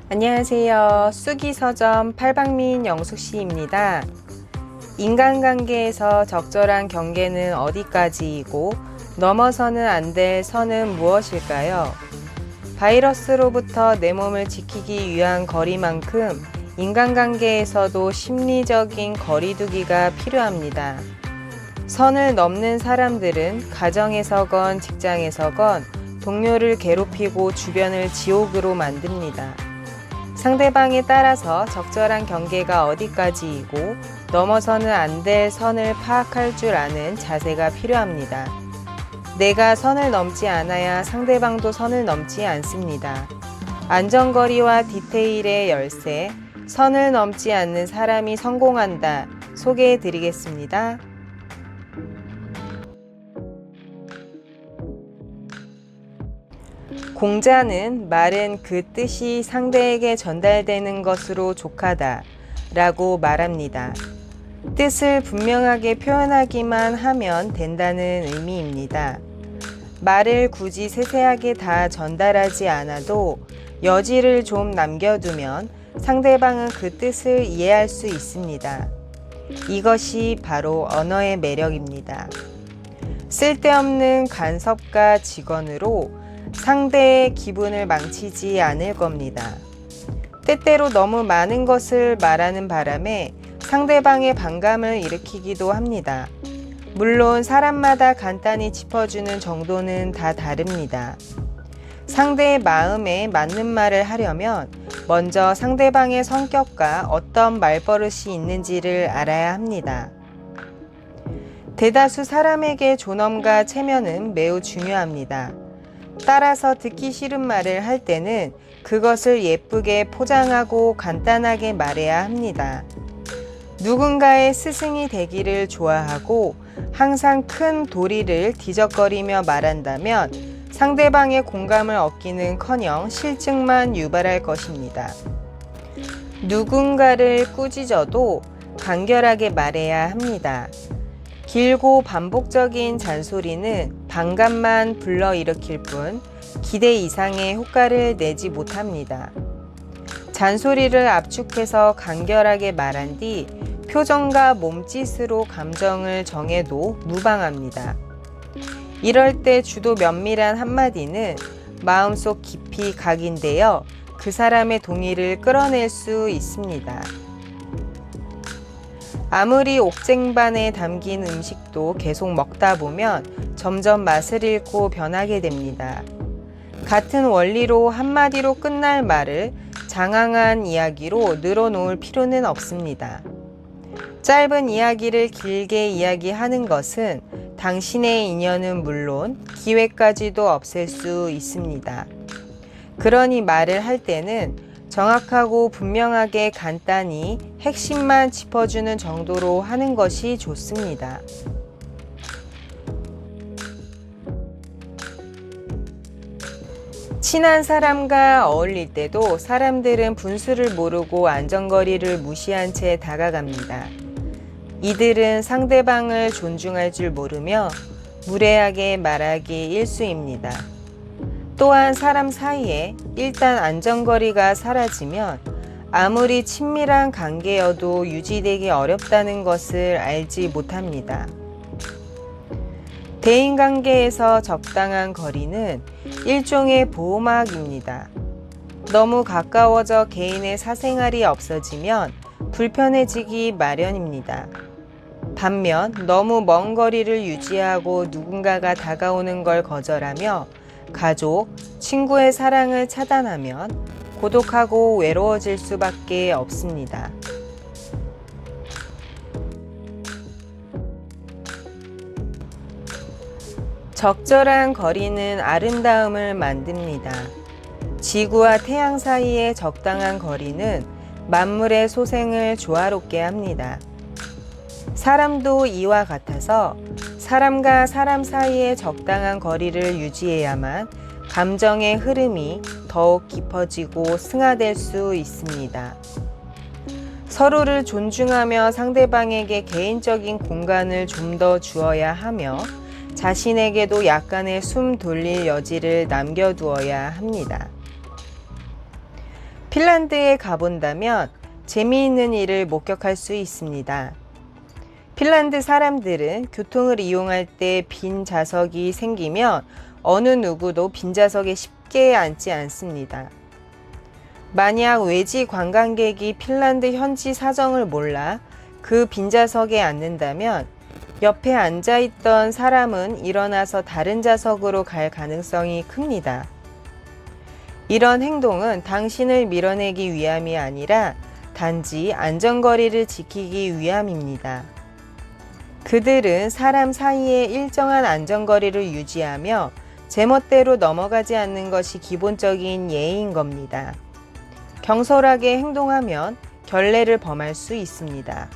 안녕하세요. 쑥이서점 팔방민 영숙씨입니다. 인간관계에서 적절한 경계는 어디까지이고 넘어서는 안 될 선은 무엇일까요? 바이러스로부터 내 몸을 지키기 위한 거리만큼 인간관계에서도 심리적인 거리두기가 필요합니다. 선을 넘는 사람들은 가정에서건 직장에서건 동료를 괴롭히고 주변을 지옥으로 만듭니다. 상대방에 따라서 적절한 경계가 어디까지이고 넘어서는 안 될 선을 파악할 줄 아는 자세가 필요합니다. 내가 선을 넘지 않아야 상대방도 선을 넘지 않습니다. 안전거리와 디테일의 열쇠, 선을 넘지 않는 사람이 성공한다 소개해 드리겠습니다. 공자는 말은 그 뜻이 상대에게 전달되는 것으로 족하다 라고 말합니다. 뜻을 분명하게 표현하기만 하면 된다는 의미입니다. 말을 굳이 세세하게 다 전달하지 않아도 여지를 좀 남겨두면 상대방은 그 뜻을 이해할 수 있습니다. 이것이 바로 언어의 매력입니다. 쓸데없는 간섭과 직언으로 상대의 기분을 망치지 않을 겁니다. 때때로 너무 많은 것을 말하는 바람에 상대방의 반감을 일으키기도 합니다. 물론 사람마다 간단히 짚어주는 정도는 다 다릅니다. 상대의 마음에 맞는 말을 하려면 먼저 상대방의 성격과 어떤 말버릇이 있는지를 알아야 합니다. 대다수 사람에게 존엄과 체면은 매우 중요합니다. 따라서 듣기 싫은 말을 할 때는 그것을 예쁘게 포장하고 간단하게 말해야 합니다. 누군가의 스승이 되기를 좋아하고 항상 큰 도리를 뒤적거리며 말한다면 상대방의 공감을 얻기는커녕 실증만 유발할 것입니다. 누군가를 꾸짖어도 간결하게 말해야 합니다. 길고 반복적인 잔소리는 반감만 불러일으킬 뿐 기대 이상의 효과를 내지 못합니다. 잔소리를 압축해서 간결하게 말한 뒤 표정과 몸짓으로 감정을 정해도 무방합니다. 이럴 때 주도 면밀한 한마디는 마음속 깊이 각인되어 그 사람의 동의를 끌어낼 수 있습니다. 아무리 옥쟁반에 담긴 음식도 계속 먹다 보면 점점 맛을 잃고 변하게 됩니다. 같은 원리로 한마디로 끝날 말을 장황한 이야기로 늘어놓을 필요는 없습니다. 짧은 이야기를 길게 이야기하는 것은 당신의 인연은 물론 기회까지도 없앨 수 있습니다. 그러니 말을 할 때는 정확하고 분명하게 간단히 핵심만 짚어주는 정도로 하는 것이 좋습니다. 친한 사람과 어울릴 때도 사람들은 분수를 모르고 안전거리를 무시한 채 다가갑니다. 이들은 상대방을 존중할 줄 모르며 무례하게 말하기 일쑤입니다. 또한 사람 사이에 일단 안전거리가 사라지면 아무리 친밀한 관계여도 유지되기 어렵다는 것을 알지 못합니다. 대인관계에서 적당한 거리는 일종의 보호막입니다. 너무 가까워져 개인의 사생활이 없어지면 불편해지기 마련입니다. 반면 너무 먼 거리를 유지하고 누군가가 다가오는 걸 거절하며 가족, 친구의 사랑을 차단하면 고독하고 외로워질 수밖에 없습니다. 적절한 거리는 아름다움을 만듭니다. 지구와 태양 사이의 적당한 거리는 만물의 소생을 조화롭게 합니다. 사람도 이와 같아서 사람과 사람 사이의 적당한 거리를 유지해야만 감정의 흐름이 더욱 깊어지고 승화될 수 있습니다. 서로를 존중하며 상대방에게 개인적인 공간을 좀 더 주어야 하며 자신에게도 약간의 숨 돌릴 여지를 남겨두어야 합니다. 핀란드에 가본다면 재미있는 일을 목격할 수 있습니다. 핀란드 사람들은 교통을 이용할 때 빈 좌석이 생기면 어느 누구도 빈 좌석에 쉽게 앉지 않습니다. 만약 외지 관광객이 핀란드 현지 사정을 몰라 그 빈좌석에 앉는다면 옆에 앉아있던 사람은 일어나서 다른 좌석으로 갈 가능성이 큽니다. 이런 행동은 당신을 밀어내기 위함이 아니라 단지 안전거리를 지키기 위함입니다. 그들은 사람 사이에 일정한 안전거리를 유지하며 제멋대로 넘어가지 않는 것이 기본적인 예의인 겁니다. 경솔하게 행동하면 결례를 범할 수 있습니다.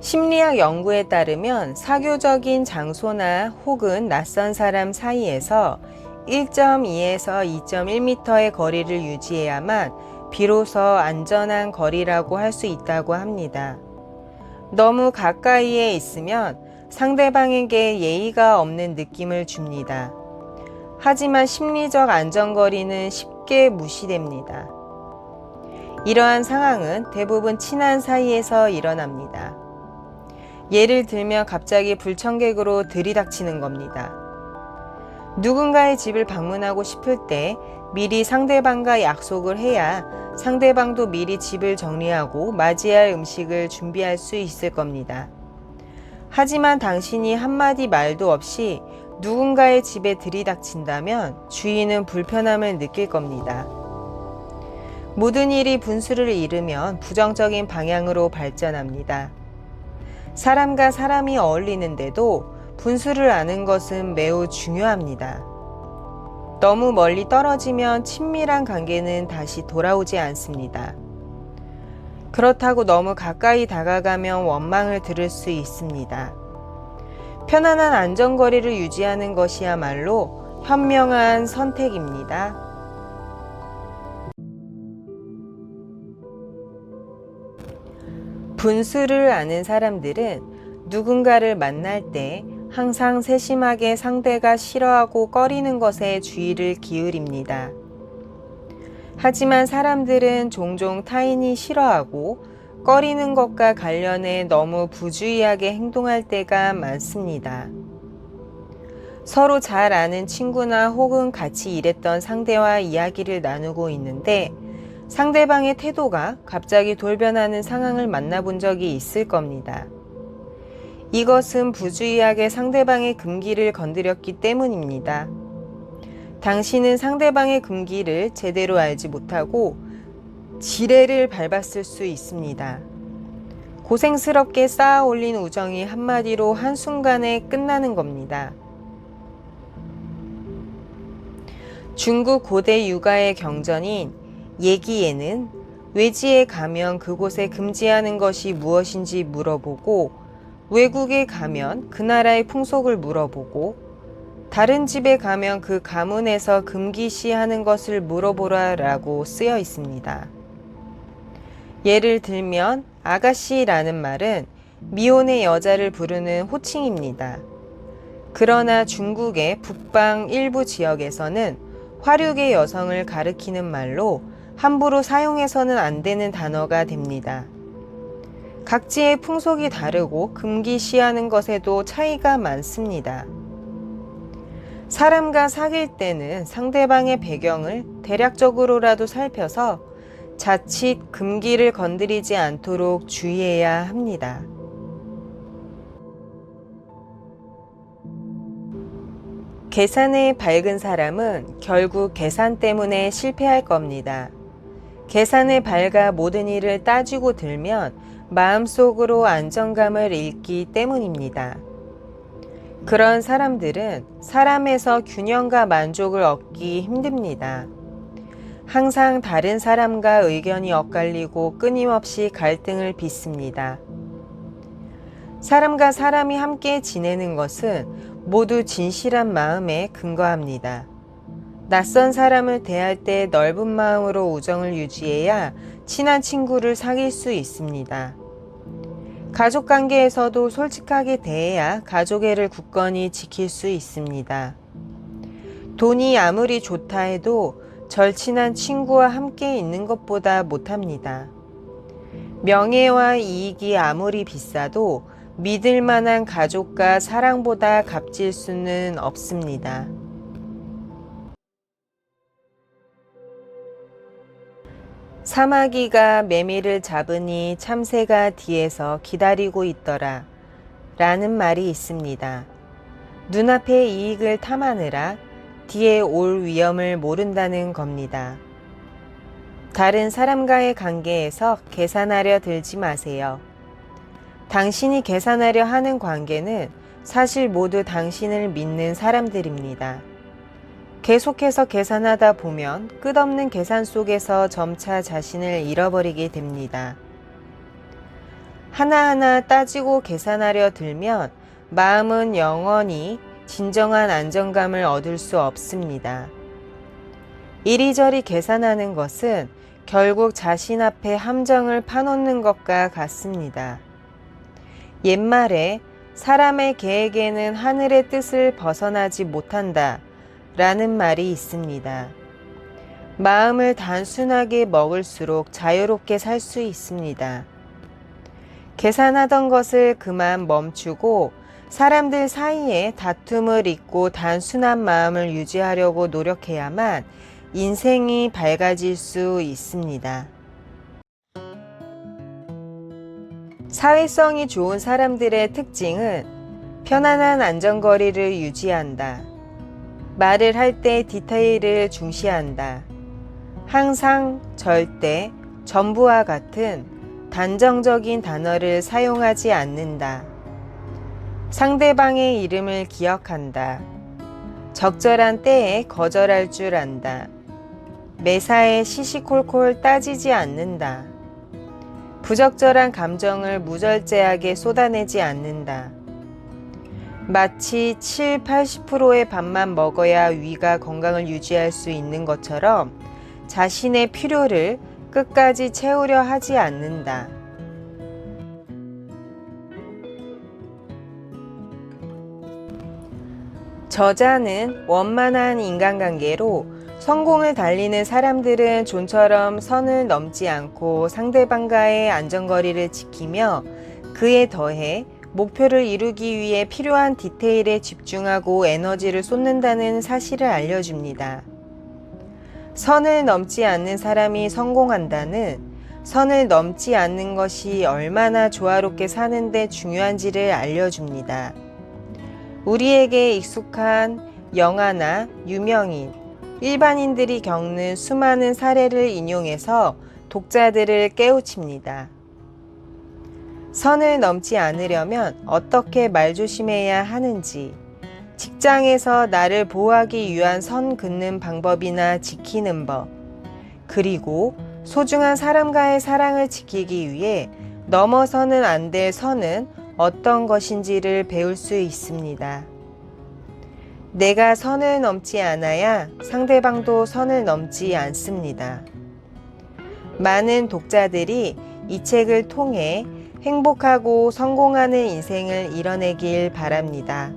심리학 연구에 따르면 사교적인 장소나 혹은 낯선 사람 사이에서 1.2에서 2.1m의 거리를 유지해야만 비로소 안전한 거리라고 할 수 있다고 합니다. 너무 가까이에 있으면 상대방에게 예의가 없는 느낌을 줍니다. 하지만 심리적 안전거리는 쉽게 무시됩니다. 이러한 상황은 대부분 친한 사이에서 일어납니다. 예를 들면 갑자기 불청객으로 들이닥치는 겁니다. 누군가의 집을 방문하고 싶을 때 미리 상대방과 약속을 해야 상대방도 미리 집을 정리하고 맞이할 음식을 준비할 수 있을 겁니다. 하지만 당신이 한마디 말도 없이 누군가의 집에 들이닥친다면 주인은 불편함을 느낄 겁니다. 모든 일이 분수를 이루면 부정적인 방향으로 발전합니다. 사람과 사람이 어울리는데도 분수를 아는 것은 매우 중요합니다. 너무 멀리 떨어지면 친밀한 관계는 다시 돌아오지 않습니다. 그렇다고 너무 가까이 다가가면 원망을 들을 수 있습니다. 편안한 안전거리를 유지하는 것이야말로 현명한 선택입니다. 분수를 아는 사람들은 누군가를 만날 때 항상 세심하게 상대가 싫어하고 꺼리는 것에 주의를 기울입니다. 하지만 사람들은 종종 타인이 싫어하고 꺼리는 것과 관련해 너무 부주의하게 행동할 때가 많습니다. 서로 잘 아는 친구나 혹은 같이 일했던 상대와 이야기를 나누고 있는데 상대방의 태도가 갑자기 돌변하는 상황을 만나본 적이 있을 겁니다. 이것은 부주의하게 상대방의 금기를 건드렸기 때문입니다. 당신은 상대방의 금기를 제대로 알지 못하고 지뢰를 밟았을 수 있습니다. 고생스럽게 쌓아 올린 우정이 한마디로 한순간에 끝나는 겁니다. 중국 고대 유가의 경전인 예기에는 외지에 가면 그곳에 금지하는 것이 무엇인지 물어보고 외국에 가면 그 나라의 풍속을 물어보고 다른 집에 가면 그 가문에서 금기시하는 것을 물어보라 라고 쓰여 있습니다. 예를 들면 아가씨라는 말은 미혼의 여자를 부르는 호칭입니다. 그러나 중국의 북방 일부 지역에서는 화류계 여성을 가리키는 말로 함부로 사용해서는 안 되는 단어가 됩니다. 각지의 풍속이 다르고 금기시하는 것에도 차이가 많습니다. 사람과 사귈 때는 상대방의 배경을 대략적으로라도 살펴서 자칫 금기를 건드리지 않도록 주의해야 합니다. 계산에 밝은 사람은 결국 계산 때문에 실패할 겁니다. 계산에 밝아 모든 일을 따지고 들면 마음속으로 안정감을 잃기 때문입니다. 그런 사람들은 사람에서 균형과 만족을 얻기 힘듭니다. 항상 다른 사람과 의견이 엇갈리고 끊임없이 갈등을 빚습니다. 사람과 사람이 함께 지내는 것은 모두 진실한 마음에 근거합니다. 낯선 사람을 대할 때 넓은 마음으로 우정을 유지해야 친한 친구를 사귈 수 있습니다. 가족 관계에서도 솔직하게 대해야 가족애를 굳건히 지킬 수 있습니다. 돈이 아무리 좋다 해도 절친한 친구와 함께 있는 것보다 못합니다. 명예와 이익이 아무리 비싸도 믿을 만한 가족과 사랑보다 값질 수는 없습니다. 사마귀가 매미를 잡으니 참새가 뒤에서 기다리고 있더라 라는 말이 있습니다. 눈앞의 이익을 탐하느라 뒤에 올 위험을 모른다는 겁니다. 다른 사람과의 관계에서 계산하려 들지 마세요. 당신이 계산하려 하는 관계는 사실 모두 당신을 믿는 사람들입니다. 계속해서 계산하다 보면 끝없는 계산 속에서 점차 자신을 잃어버리게 됩니다. 하나하나 따지고 계산하려 들면 마음은 영원히 진정한 안정감을 얻을 수 없습니다. 이리저리 계산하는 것은 결국 자신 앞에 함정을 파놓는 것과 같습니다. 옛말에 사람의 계획에는 하늘의 뜻을 벗어나지 못한다 라는 말이 있습니다. 마음을 단순하게 먹을수록 자유롭게 살 수 있습니다. 계산하던 것을 그만 멈추고 사람들 사이에 다툼을 잇고 단순한 마음을 유지하려고 노력해야만 인생이 밝아질 수 있습니다. 사회성이 좋은 사람들의 특징은 편안한 안전거리를 유지한다. 말을 할 때 디테일을 중시한다. 항상, 절대, 전부와 같은 단정적인 단어를 사용하지 않는다. 상대방의 이름을 기억한다. 적절한 때에 거절할 줄 안다. 매사에 시시콜콜 따지지 않는다. 부적절한 감정을 무절제하게 쏟아내지 않는다. 마치 7, 80%의 밥만 먹어야 위가 건강을 유지할 수 있는 것처럼 자신의 필요를 끝까지 채우려 하지 않는다. 저자는 원만한 인간관계로 성공을 달리는 사람들은 좀처럼 선을 넘지 않고 상대방과의 안전거리를 지키며 그에 더해 목표를 이루기 위해 필요한 디테일에 집중하고 에너지를 쏟는다는 사실을 알려줍니다. 선을 넘지 않는 사람이 성공한다는 선을 넘지 않는 것이 얼마나 조화롭게 사는데 중요한지를 알려줍니다. 우리에게 익숙한 영화나 유명인, 일반인들이 겪는 수많은 사례를 인용해서 독자들을 깨우칩니다. 선을 넘지 않으려면 어떻게 말조심해야 하는지, 직장에서 나를 보호하기 위한 선 긋는 방법이나 지키는 법, 그리고 소중한 사람과의 사랑을 지키기 위해 넘어서는 안 될 선은 어떤 것인지를 배울 수 있습니다. 내가 선을 넘지 않아야 상대방도 선을 넘지 않습니다. 많은 독자들이 이 책을 통해 행복하고 성공하는 인생을 이뤄내길 바랍니다.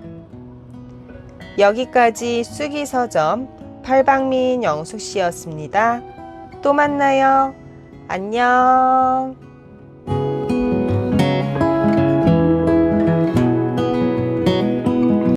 여기까지 쑥이서점 팔방미인 영숙씨였습니다. 또 만나요. 안녕.